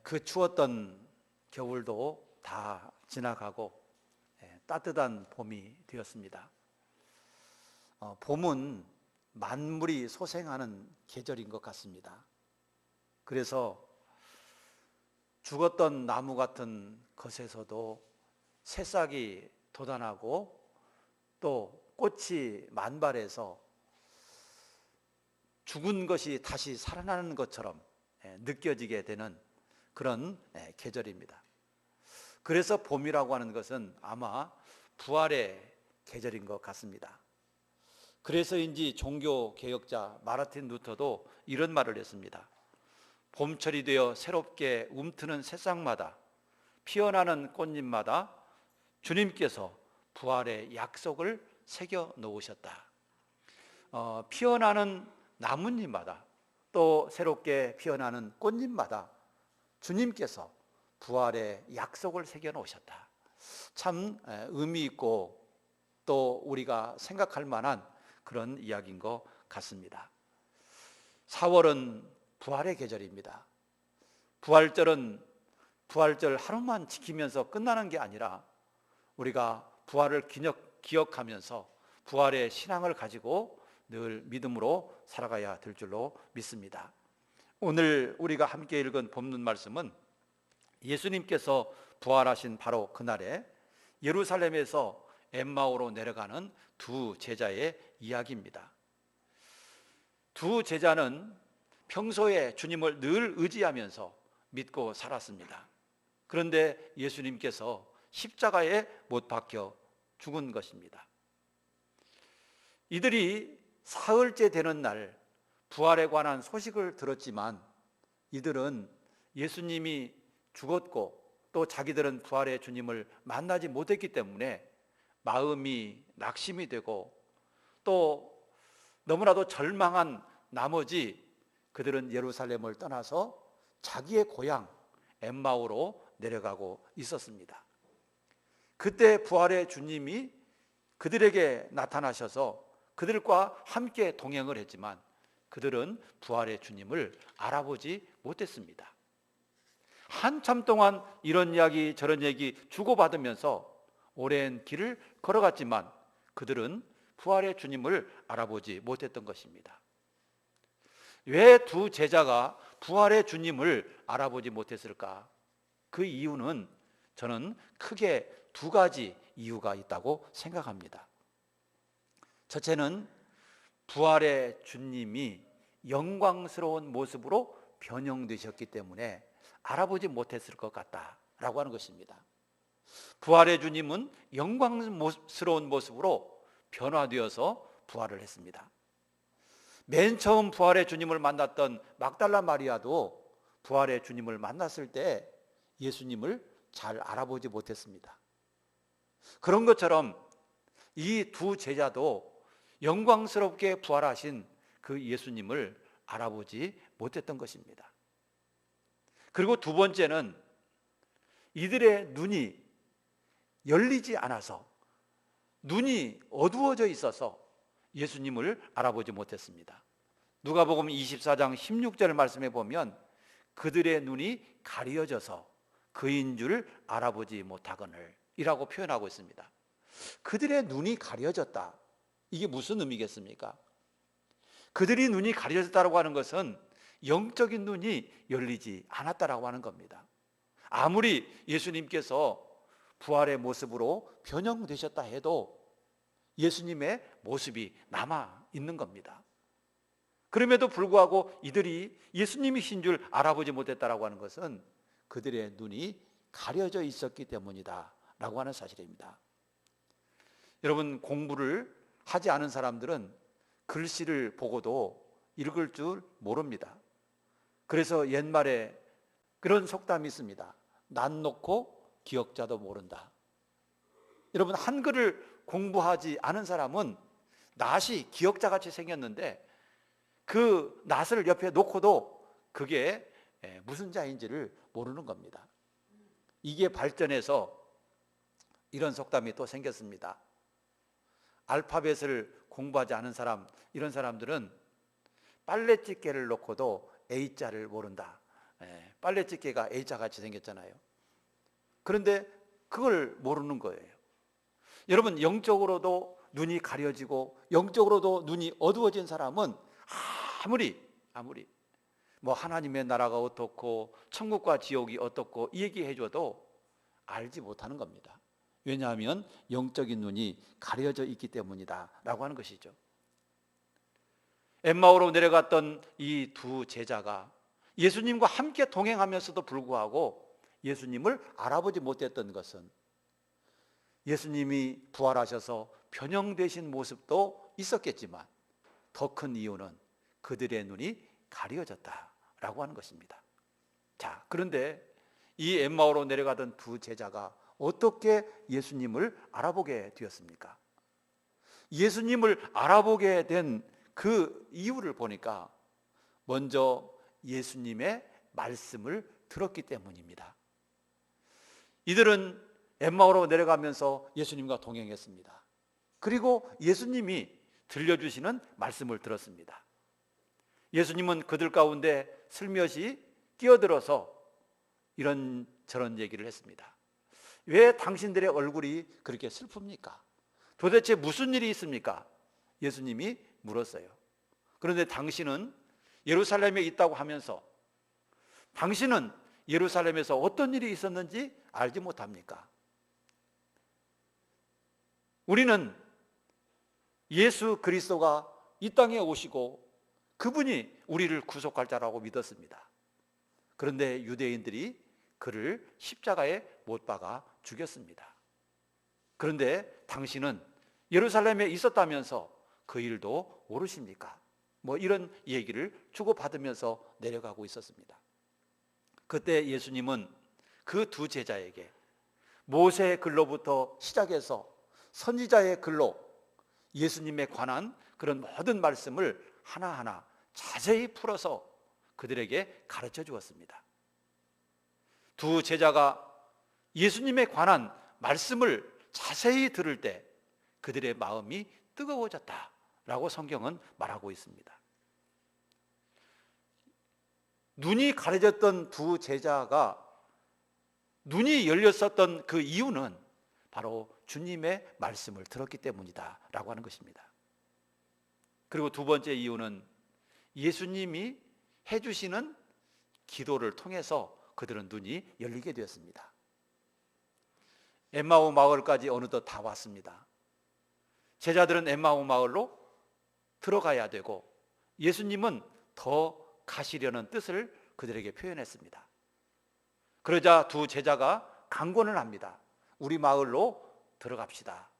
그 추웠던 겨울도 다 지나가고 따뜻한 봄이 되었습니다. 봄은 만물이 소생하는 계절인 것 같습니다. 그래서 죽었던 나무 같은 것에서도 새싹이 돋아나고 또 꽃이 만발해서 죽은 것이 다시 살아나는 것처럼 느껴지게 되는 그런 계절입니다. 그래서 봄이라고 하는 것은 아마 부활의 계절인 것 같습니다. 그래서인지 종교개혁자 마르틴 루터도 이런 말을 했습니다. 봄철이 되어 새롭게 움트는 새싹마다, 피어나는 꽃잎마다 주님께서 부활의 약속을 새겨 놓으셨다. 피어나는 나뭇잎마다 또 새롭게 피어나는 꽃잎마다 주님께서 부활의 약속을 새겨 놓으셨다. 참 의미 있고 또 우리가 생각할 만한 그런 이야기인 것 같습니다. 4월은 부활의 계절입니다. 부활절은 부활절 하루만 지키면서 끝나는 게 아니라 우리가 부활을 기억하면서 부활의 신앙을 가지고 늘 믿음으로 살아가야 될 줄로 믿습니다. 오늘 우리가 함께 읽은 본문 말씀은 예수님께서 부활하신 바로 그날에 예루살렘에서 엠마오로 내려가는 두 제자의 이야기입니다. 두 제자는 평소에 주님을 늘 의지하면서 믿고 살았습니다. 그런데 예수님께서 십자가에 못 박혀 죽은 것입니다. 이들이 사흘째 되는 날 부활에 관한 소식을 들었지만 이들은 예수님이 죽었고 또 자기들은 부활의 주님을 만나지 못했기 때문에 마음이 낙심이 되고 또 너무나도 절망한 나머지 그들은 예루살렘을 떠나서 자기의 고향 엠마오로 내려가고 있었습니다. 그때 부활의 주님이 그들에게 나타나셔서 그들과 함께 동행을 했지만 그들은 부활의 주님을 알아보지 못했습니다. 한참 동안 이런 이야기 저런 얘기 주고받으면서 오랜 길을 걸어갔지만 그들은 부활의 주님을 알아보지 못했던 것입니다. 왜 두 제자가 부활의 주님을 알아보지 못했을까? 그 이유는 저는 크게 두 가지 이유가 있다고 생각합니다. 첫째는 부활의 주님이 영광스러운 모습으로 변형되셨기 때문에 알아보지 못했을 것 같다라고 하는 것입니다. 부활의 주님은 영광스러운 모습으로 변화되어서 부활을 했습니다. 맨 처음 부활의 주님을 만났던 막달라 마리아도 부활의 주님을 만났을 때 예수님을 잘 알아보지 못했습니다. 그런 것처럼 이 두 제자도 영광스럽게 부활하신 그 예수님을 알아보지 못했던 것입니다. 그리고 두 번째는 이들의 눈이 열리지 않아서 눈이 어두워져 있어서 예수님을 알아보지 못했습니다. 누가복음 24장 16절 말씀에 보면 그들의 눈이 가려져서 그인 줄 알아보지 못하거늘 이라고 표현하고 있습니다. 그들의 눈이 가려졌다. 이게 무슨 의미겠습니까? 그들이 눈이 가려졌다고 하는 것은 영적인 눈이 열리지 않았다라고 하는 겁니다. 아무리 예수님께서 부활의 모습으로 변형되셨다 해도 예수님의 모습이 남아 있는 겁니다. 그럼에도 불구하고 이들이 예수님이신 줄 알아보지 못했다라고 하는 것은 그들의 눈이 가려져 있었기 때문이다 라고 하는 사실입니다. 여러분, 공부를 하지 않은 사람들은 글씨를 보고도 읽을 줄 모릅니다. 그래서 옛말에 그런 속담이 있습니다. 낯 놓고 기억자도 모른다. 여러분, 한글을 공부하지 않은 사람은 낯이 기억자같이 생겼는데 그 낯을 옆에 놓고도 그게 무슨 자인지를 모르는 겁니다. 이게 발전해서 이런 속담이 또 생겼습니다. 알파벳을 공부하지 않은 사람, 이런 사람들은 빨래집게를 놓고도 A자를 모른다. 빨래집게가 A자같이 생겼잖아요. 그런데 그걸 모르는 거예요. 여러분, 영적으로도 눈이 가려지고 영적으로도 눈이 어두워진 사람은 아무리 뭐 하나님의 나라가 어떻고 천국과 지옥이 어떻고 이 얘기해 줘도 알지 못하는 겁니다. 왜냐하면 영적인 눈이 가려져 있기 때문이다 라고 하는 것이죠. 엠마오로 내려갔던 이 두 제자가 예수님과 함께 동행하면서도 불구하고 예수님을 알아보지 못했던 것은 예수님이 부활하셔서 변형되신 모습도 있었겠지만 더 큰 이유는 그들의 눈이 가려졌다라고 하는 것입니다. 자, 그런데 이 엠마오로 내려가던 두 제자가 어떻게 예수님을 알아보게 되었습니까? 예수님을 알아보게 된 그 이유를 보니까 먼저 예수님의 말씀을 들었기 때문입니다. 이들은 엠마오로 내려가면서 예수님과 동행했습니다. 그리고 예수님이 들려주시는 말씀을 들었습니다. 예수님은 그들 가운데 슬며시 끼어들어서 이런저런 얘기를 했습니다. 왜 당신들의 얼굴이 그렇게 슬픕니까? 도대체 무슨 일이 있습니까? 예수님이 물었어요. 그런데 당신은 예루살렘에 있다고 하면서 당신은 예루살렘에서 어떤 일이 있었는지 알지 못합니까? 우리는 예수 그리스도가 이 땅에 오시고 그분이 우리를 구속할 자라고 믿었습니다. 그런데 유대인들이 그를 십자가에 못 박아 죽였습니다. 그런데 당신은 예루살렘에 있었다면서 그 일도 모르십니까? 뭐 이런 얘기를 주고받으면서 내려가고 있었습니다. 그때 예수님은 그 두 제자에게 모세의 글로부터 시작해서 선지자의 글로 예수님에 관한 그런 모든 말씀을 하나하나 자세히 풀어서 그들에게 가르쳐 주었습니다. 두 제자가 예수님에 관한 말씀을 자세히 들을 때 그들의 마음이 뜨거워졌다라고 성경은 말하고 있습니다. 눈이 가려졌던 두 제자가 눈이 열렸었던 그 이유는 바로 주님의 말씀을 들었기 때문이다 라고 하는 것입니다. 그리고 두 번째 이유는 예수님이 해주시는 기도를 통해서 그들은 눈이 열리게 되었습니다. 엠마오 마을까지 어느덧 다 왔습니다. 제자들은 엠마오 마을로 들어가야 되고 예수님은 더 가시려는 뜻을 그들에게 표현했습니다. 그러자 두 제자가 강권을 합니다. 우리 마을로 들어갑시다.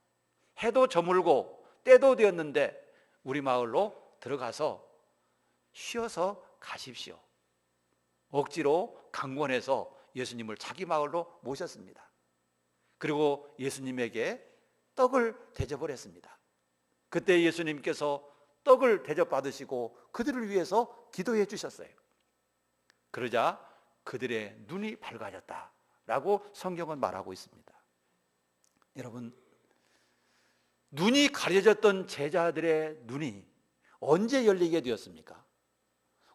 해도 저물고 때도 되었는데 우리 마을로 들어가서 쉬어서 가십시오. 억지로 강권해서 예수님을 자기 마을로 모셨습니다. 그리고 예수님에게 떡을 대접을 했습니다. 그때 예수님께서 떡을 대접받으시고 그들을 위해서 기도해 주셨어요. 그러자 그들의 눈이 밝아졌다라고 성경은 말하고 있습니다. 여러분, 눈이 가려졌던 제자들의 눈이 언제 열리게 되었습니까?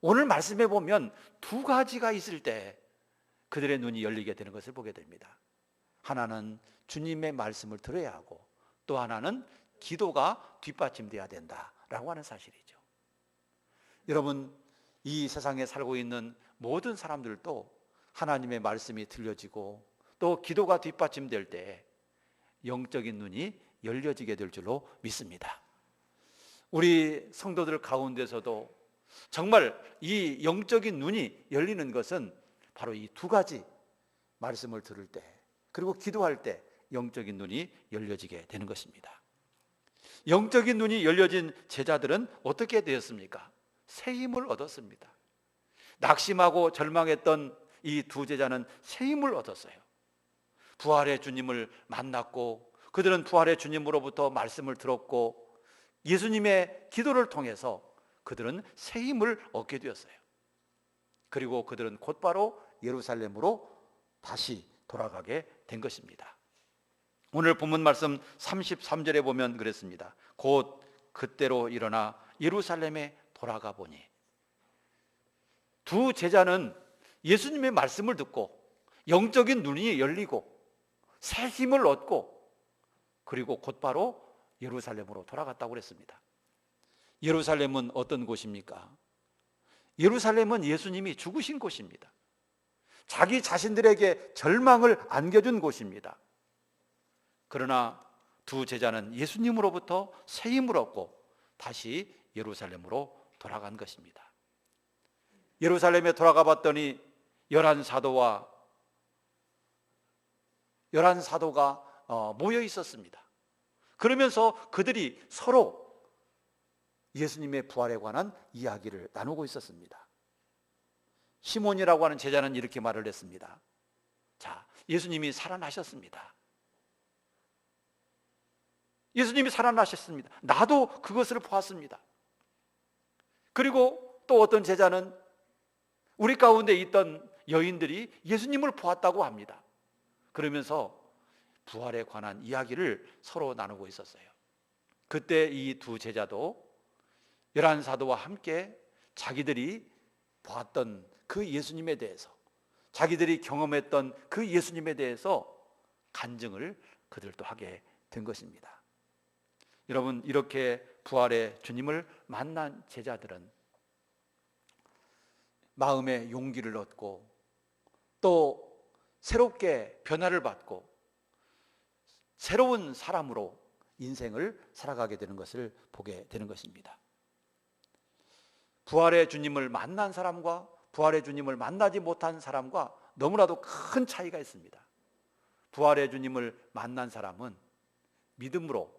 오늘 말씀해 보면 두 가지가 있을 때 그들의 눈이 열리게 되는 것을 보게 됩니다. 하나는 주님의 말씀을 들어야 하고 또 하나는 기도가 뒷받침돼야 된다라고 하는 사실이죠. 여러분, 이 세상에 살고 있는 모든 사람들도 하나님의 말씀이 들려지고 또 기도가 뒷받침될 때 영적인 눈이 열려지게 될 줄로 믿습니다. 우리 성도들 가운데서도 정말 이 영적인 눈이 열리는 것은 바로 이 두 가지 말씀을 들을 때 그리고 기도할 때 영적인 눈이 열려지게 되는 것입니다. 영적인 눈이 열려진 제자들은 어떻게 되었습니까? 새 힘을 얻었습니다. 낙심하고 절망했던 이 두 제자는 새 힘을 얻었어요. 부활의 주님을 만났고 그들은 부활의 주님으로부터 말씀을 들었고 예수님의 기도를 통해서 그들은 새 힘을 얻게 되었어요. 그리고 그들은 곧바로 예루살렘으로 다시 돌아가게 된 것입니다. 오늘 본문 말씀 33절에 보면 그랬습니다. 곧 그때로 일어나 예루살렘에 돌아가 보니 두 제자는 예수님의 말씀을 듣고 영적인 눈이 열리고 새 힘을 얻고 그리고 곧바로 예루살렘으로 돌아갔다고 그랬습니다. 예루살렘은 어떤 곳입니까? 예루살렘은 예수님이 죽으신 곳입니다. 자기 자신들에게 절망을 안겨준 곳입니다. 그러나 두 제자는 예수님으로부터 새 힘을 얻고 다시 예루살렘으로 돌아간 것입니다. 예루살렘에 돌아가 봤더니 열한 사도가 모여 있었습니다. 그러면서 그들이 서로 예수님의 부활에 관한 이야기를 나누고 있었습니다. 시몬이라고 하는 제자는 이렇게 말을 했습니다. 자, 예수님이 살아나셨습니다. 예수님이 살아나셨습니다. 나도 그것을 보았습니다. 그리고 또 어떤 제자는 우리 가운데 있던 여인들이 예수님을 보았다고 합니다. 그러면서 부활에 관한 이야기를 서로 나누고 있었어요. 그때 이 두 제자도 열한 사도와 함께 자기들이 보았던 그 예수님에 대해서, 자기들이 경험했던 그 예수님에 대해서 간증을 그들도 하게 된 것입니다. 여러분, 이렇게 부활의 주님을 만난 제자들은 마음의 용기를 얻고 또 새롭게 변화를 받고 새로운 사람으로 인생을 살아가게 되는 것을 보게 되는 것입니다. 부활의 주님을 만난 사람과 부활의 주님을 만나지 못한 사람과 너무나도 큰 차이가 있습니다. 부활의 주님을 만난 사람은 믿음으로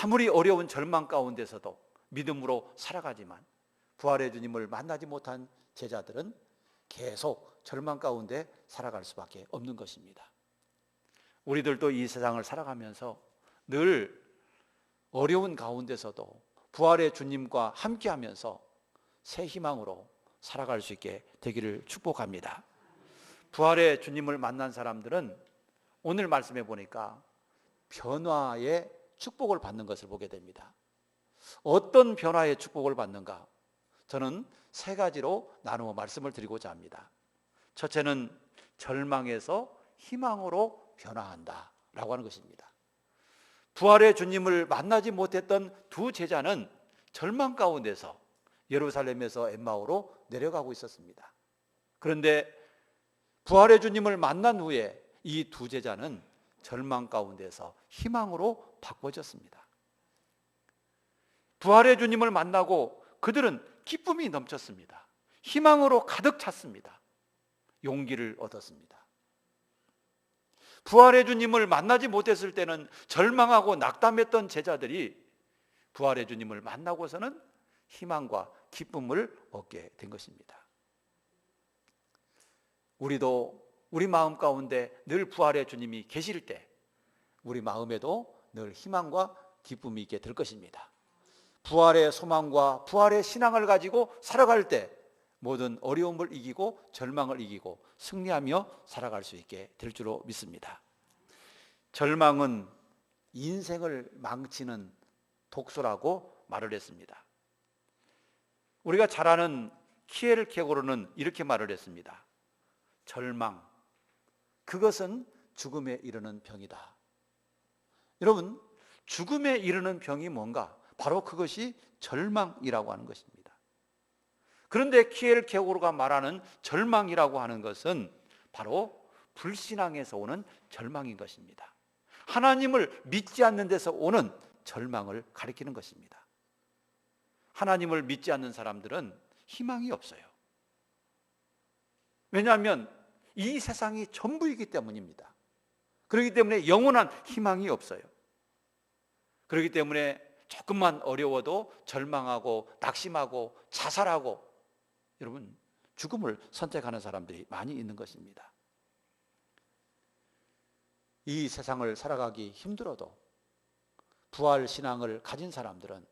아무리 어려운 절망 가운데서도 믿음으로 살아가지만 부활의 주님을 만나지 못한 제자들은 계속 절망 가운데 살아갈 수밖에 없는 것입니다. 우리들도 이 세상을 살아가면서 늘 어려운 가운데서도 부활의 주님과 함께하면서 새 희망으로 살아갈 수 있게 되기를 축복합니다. 부활의 주님을 만난 사람들은 오늘 말씀해 보니까 변화의 축복을 받는 것을 보게 됩니다. 어떤 변화의 축복을 받는가? 저는 세 가지로 나누어 말씀을 드리고자 합니다. 첫째는 절망에서 희망으로 변화한다 라고 하는 것입니다. 부활의 주님을 만나지 못했던 두 제자는 절망 가운데서 예루살렘에서 엠마오로 내려가고 있었습니다. 그런데 부활의 주님을 만난 후에 이 두 제자는 절망 가운데서 희망으로 바꿔졌습니다. 부활의 주님을 만나고 그들은 기쁨이 넘쳤습니다. 희망으로 가득 찼습니다. 용기를 얻었습니다. 부활의 주님을 만나지 못했을 때는 절망하고 낙담했던 제자들이 부활의 주님을 만나고서는 희망과 기쁨을 얻게 된 것입니다. 우리도 우리 마음 가운데 늘 부활의 주님이 계실 때 우리 마음에도 늘 희망과 기쁨이 있게 될 것입니다. 부활의 소망과 부활의 신앙을 가지고 살아갈 때 모든 어려움을 이기고 절망을 이기고 승리하며 살아갈 수 있게 될 줄로 믿습니다. 절망은 인생을 망치는 독소라고 말을 했습니다. 우리가 잘 아는 키에르케고르는 이렇게 말을 했습니다. 절망, 그것은 죽음에 이르는 병이다. 여러분, 죽음에 이르는 병이 뭔가? 바로 그것이 절망이라고 하는 것입니다. 그런데 키에르케고르가 말하는 절망이라고 하는 것은 바로 불신앙에서 오는 절망인 것입니다. 하나님을 믿지 않는 데서 오는 절망을 가리키는 것입니다. 하나님을 믿지 않는 사람들은 희망이 없어요. 왜냐하면 이 세상이 전부이기 때문입니다. 그렇기 때문에 영원한 희망이 없어요. 그렇기 때문에 조금만 어려워도 절망하고 낙심하고 자살하고 여러분 죽음을 선택하는 사람들이 많이 있는 것입니다. 이 세상을 살아가기 힘들어도 부활 신앙을 가진 사람들은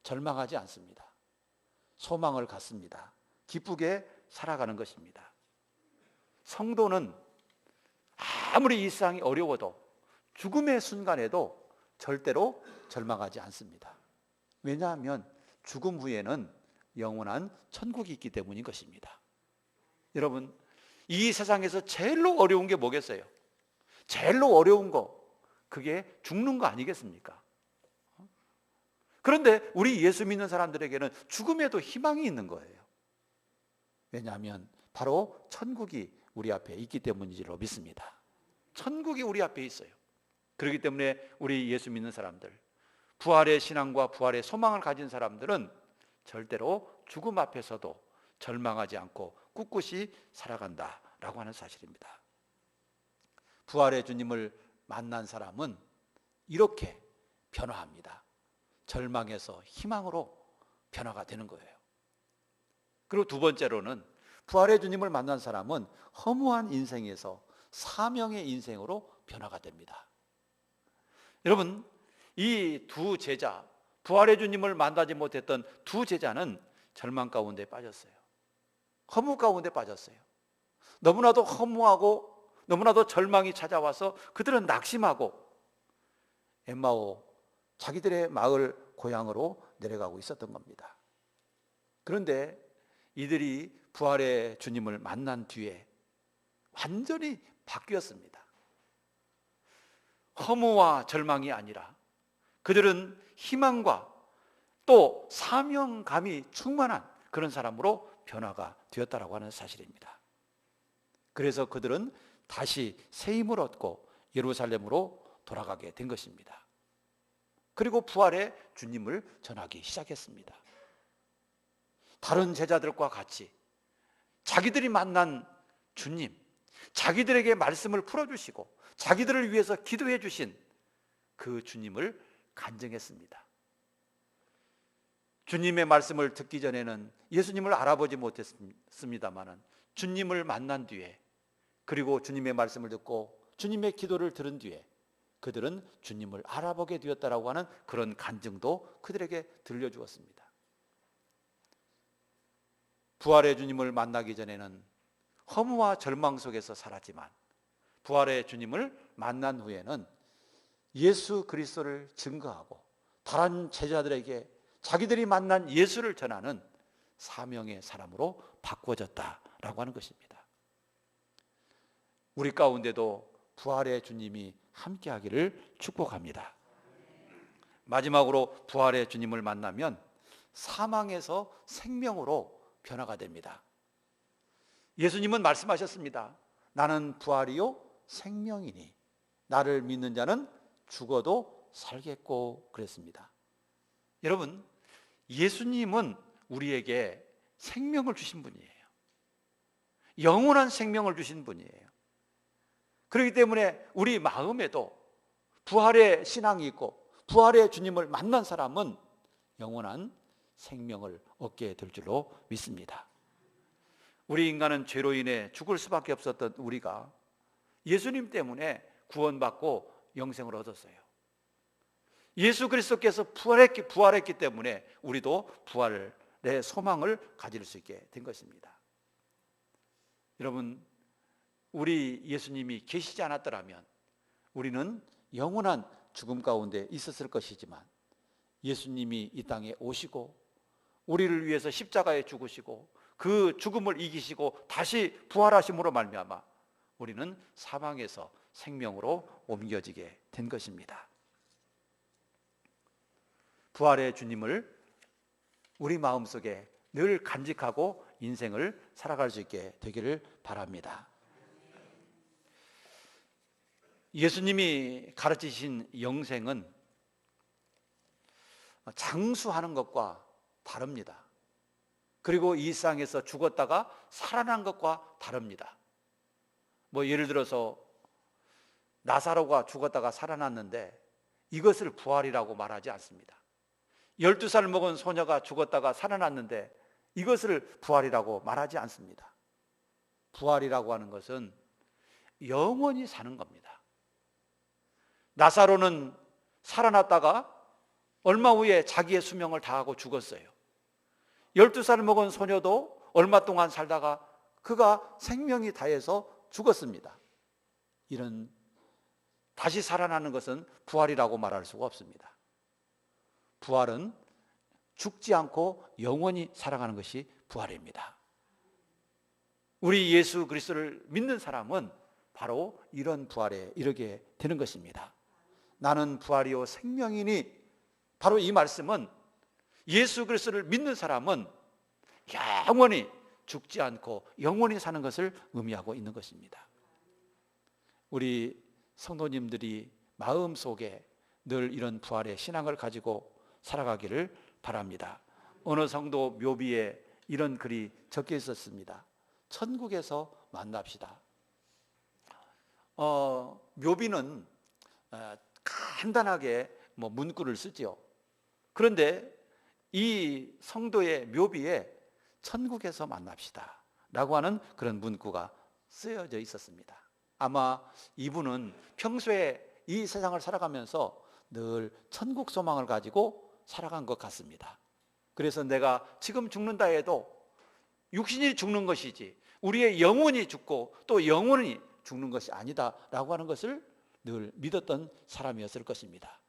절망하지 않습니다. 소망을 갖습니다. 기쁘게 살아가는 것입니다. 성도는 아무리 이 세상이 어려워도 죽음의 순간에도 절대로 절망하지 않습니다. 왜냐하면 죽음 후에는 영원한 천국이 있기 때문인 것입니다. 여러분, 이 세상에서 제일로 어려운 게 뭐겠어요? 제일로 어려운 거, 그게 죽는 거 아니겠습니까? 그런데 우리 예수 믿는 사람들에게는 죽음에도 희망이 있는 거예요. 왜냐하면 바로 천국이 우리 앞에 있기 때문이라고 믿습니다. 천국이 우리 앞에 있어요. 그렇기 때문에 우리 예수 믿는 사람들, 부활의 신앙과 부활의 소망을 가진 사람들은 절대로 죽음 앞에서도 절망하지 않고 꿋꿋이 살아간다라고 하는 사실입니다. 부활의 주님을 만난 사람은 이렇게 변화합니다. 절망에서 희망으로 변화가 되는 거예요. 그리고 두 번째로는 부활의 주님을 만난 사람은 허무한 인생에서 사명의 인생으로 변화가 됩니다. 여러분, 이 두 제자, 부활의 주님을 만나지 못했던 두 제자는 절망 가운데 빠졌어요. 허무 가운데 빠졌어요. 너무나도 허무하고 너무나도 절망이 찾아와서 그들은 낙심하고 엠마오, 자기들의 마을 고향으로 내려가고 있었던 겁니다. 그런데 이들이 부활의 주님을 만난 뒤에 완전히 바뀌었습니다. 허무와 절망이 아니라 그들은 희망과 또 사명감이 충만한 그런 사람으로 변화가 되었다라고 하는 사실입니다. 그래서 그들은 다시 새 힘을 얻고 예루살렘으로 돌아가게 된 것입니다. 그리고 부활의 주님을 전하기 시작했습니다. 다른 제자들과 같이 자기들이 만난 주님, 자기들에게 말씀을 풀어주시고 자기들을 위해서 기도해 주신 그 주님을 간증했습니다. 주님의 말씀을 듣기 전에는 예수님을 알아보지 못했습니다만 주님을 만난 뒤에, 그리고 주님의 말씀을 듣고 주님의 기도를 들은 뒤에 그들은 주님을 알아보게 되었다라고 하는 그런 간증도 그들에게 들려주었습니다. 부활의 주님을 만나기 전에는 허무와 절망 속에서 살았지만 부활의 주님을 만난 후에는 예수 그리스도를 증거하고 다른 제자들에게 자기들이 만난 예수를 전하는 사명의 사람으로 바꿔졌다라고 하는 것입니다. 우리 가운데도 부활의 주님이 함께하기를 축복합니다. 마지막으로 부활의 주님을 만나면 사망에서 생명으로 변화가 됩니다. 예수님은 말씀하셨습니다. 나는 부활이요 생명이니 나를 믿는 자는 죽어도 살겠고 그랬습니다. 여러분, 예수님은 우리에게 생명을 주신 분이에요. 영원한 생명을 주신 분이에요. 그렇기 때문에 우리 마음에도 부활의 신앙이 있고 부활의 주님을 만난 사람은 영원한 생명을 얻게 될 줄로 믿습니다. 우리 인간은 죄로 인해 죽을 수밖에 없었던 우리가 예수님 때문에 구원받고 영생을 얻었어요. 예수 그리스도께서 부활했기 때문에 우리도 부활의 소망을 가질 수 있게 된 것입니다. 여러분, 우리 예수님이 계시지 않았더라면 우리는 영원한 죽음 가운데 있었을 것이지만 예수님이 이 땅에 오시고 우리를 위해서 십자가에 죽으시고 그 죽음을 이기시고 다시 부활하심으로 말미암아 우리는 사망에서 생명으로 옮겨지게 된 것입니다. 부활의 주님을 우리 마음속에 늘 간직하고 인생을 살아갈 수 있게 되기를 바랍니다. 예수님이 가르치신 영생은 장수하는 것과 다릅니다. 그리고 이 세상에서 죽었다가 살아난 것과 다릅니다. 예를 들어서 나사로가 죽었다가 살아났는데 이것을 부활이라고 말하지 않습니다. 12살 먹은 소녀가 죽었다가 살아났는데 이것을 부활이라고 말하지 않습니다. 부활이라고 하는 것은 영원히 사는 겁니다. 나사로는 살아났다가 얼마 후에 자기의 수명을 다하고 죽었어요. 12살 먹은 소녀도 얼마 동안 살다가 그가 생명이 다해서 죽었습니다. 이런 다시 살아나는 것은 부활이라고 말할 수가 없습니다. 부활은 죽지 않고 영원히 살아가는 것이 부활입니다. 우리 예수 그리스도를 믿는 사람은 바로 이런 부활에 이르게 되는 것입니다. 나는 부활이요 생명이니, 바로 이 말씀은 예수 그리스도를 믿는 사람은 영원히 죽지 않고 영원히 사는 것을 의미하고 있는 것입니다. 우리 성도님들이 마음속에 늘 이런 부활의 신앙을 가지고 살아가기를 바랍니다. 어느 성도 묘비에 이런 글이 적혀 있었습니다. 천국에서 만납시다. 묘비는 간단하게 문구를 쓰지요. 그런데 이 성도의 묘비에 천국에서 만납시다 라고 하는 그런 문구가 쓰여져 있었습니다. 아마 이분은 평소에 이 세상을 살아가면서 늘 천국 소망을 가지고 살아간 것 같습니다. 그래서 내가 지금 죽는다 해도 육신이 죽는 것이지 우리의 영혼이 죽고 또 영혼이 죽는 것이 아니다 라고 하는 것을 늘 믿었던 사람이었을 것입니다.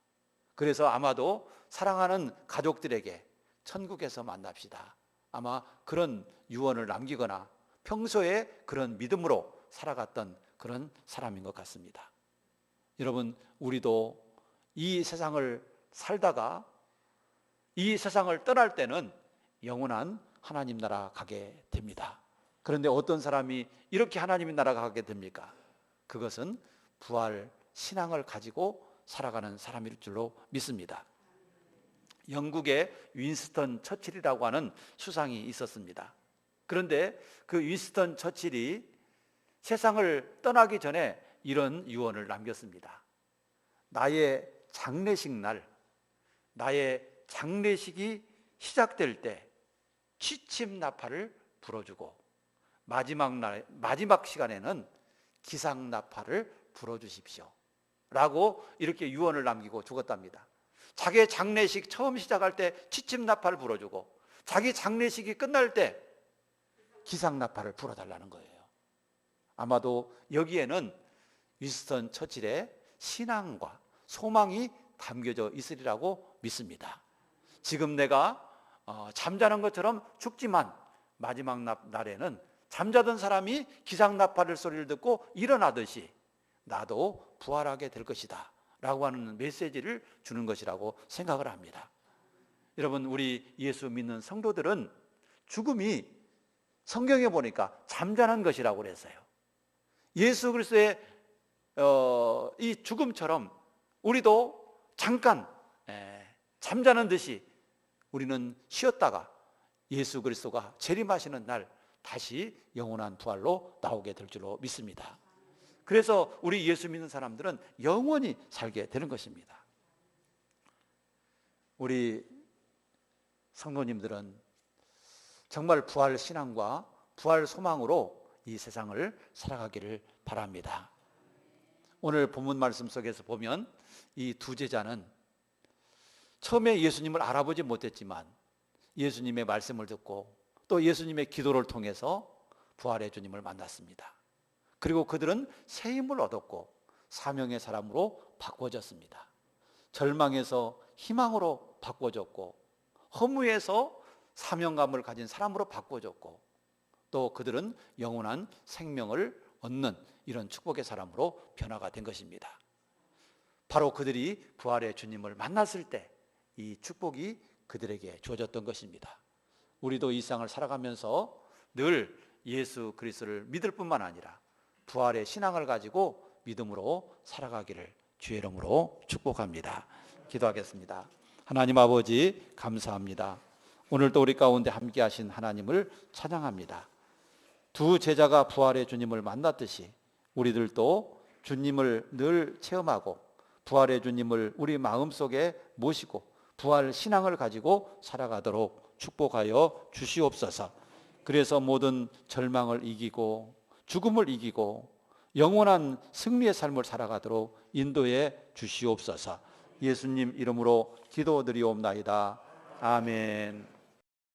그래서 아마도 사랑하는 가족들에게 천국에서 만납시다, 아마 그런 유언을 남기거나 평소에 그런 믿음으로 살아갔던 그런 사람인 것 같습니다. 여러분, 우리도 이 세상을 살다가 이 세상을 떠날 때는 영원한 하나님 나라 가게 됩니다. 그런데 어떤 사람이 이렇게 하나님의 나라 가게 됩니까? 그것은 부활 신앙을 가지고 살아가는 사람일 줄로 믿습니다. 영국의 윈스턴 처칠이라고 하는 수상이 있었습니다. 그런데 그 윈스턴 처칠이 세상을 떠나기 전에 이런 유언을 남겼습니다. 나의 장례식 날, 나의 장례식이 시작될 때 취침 나팔을 불어주고 마지막 시간에는 기상 나팔을 불어주십시오 라고 이렇게 유언을 남기고 죽었답니다. 자기의 장례식 처음 시작할 때 취침 나팔을 불어주고 자기 장례식이 끝날 때 기상 나팔을 불어달라는 거예요. 아마도 여기에는 윈스턴 처칠의 신앙과 소망이 담겨져 있으리라고 믿습니다. 지금 내가 잠자는 것처럼 죽지만 마지막 날에는 잠자던 사람이 기상나팔 소리를 듣고 일어나듯이 나도 부활하게 될 것이다 라고 하는 메시지를 주는 것이라고 생각을 합니다. 여러분, 우리 예수 믿는 성도들은 죽음이 성경에 보니까 잠자는 것이라고 그랬어요. 예수 그리스도의 이 죽음처럼 우리도 잠깐 잠자는 듯이 우리는 쉬었다가 예수 그리스도가 재림하시는 날 다시 영원한 부활로 나오게 될 줄로 믿습니다. 그래서 우리 예수 믿는 사람들은 영원히 살게 되는 것입니다. 우리 성도님들은 정말 부활 신앙과 부활 소망으로 이 세상을 살아가기를 바랍니다. 오늘 본문 말씀 속에서 보면 이 두 제자는 처음에 예수님을 알아보지 못했지만 예수님의 말씀을 듣고 또 예수님의 기도를 통해서 부활의 주님을 만났습니다. 그리고 그들은 새 힘을 얻었고 사명의 사람으로 바꿔졌습니다. 절망에서 희망으로 바꿔졌고 허무에서 사명감을 가진 사람으로 바꿔졌고 또 그들은 영원한 생명을 얻는 이런 축복의 사람으로 변화가 된 것입니다. 바로 그들이 부활의 주님을 만났을 때 이 축복이 그들에게 주어졌던 것입니다. 우리도 이 세상을 살아가면서 늘 예수 그리스도를 믿을 뿐만 아니라 부활의 신앙을 가지고 믿음으로 살아가기를 주의 이름으로 축복합니다. 기도하겠습니다. 하나님 아버지, 감사합니다. 오늘도 우리 가운데 함께 하신 하나님을 찬양합니다. 두 제자가 부활의 주님을 만났듯이 우리들도 주님을 늘 체험하고 부활의 주님을 우리 마음속에 모시고 부활 신앙을 가지고 살아가도록 축복하여 주시옵소서. 그래서 모든 절망을 이기고 죽음을 이기고 영원한 승리의 삶을 살아가도록 인도해 주시옵소서. 예수님 이름으로 기도드리옵나이다. 아멘.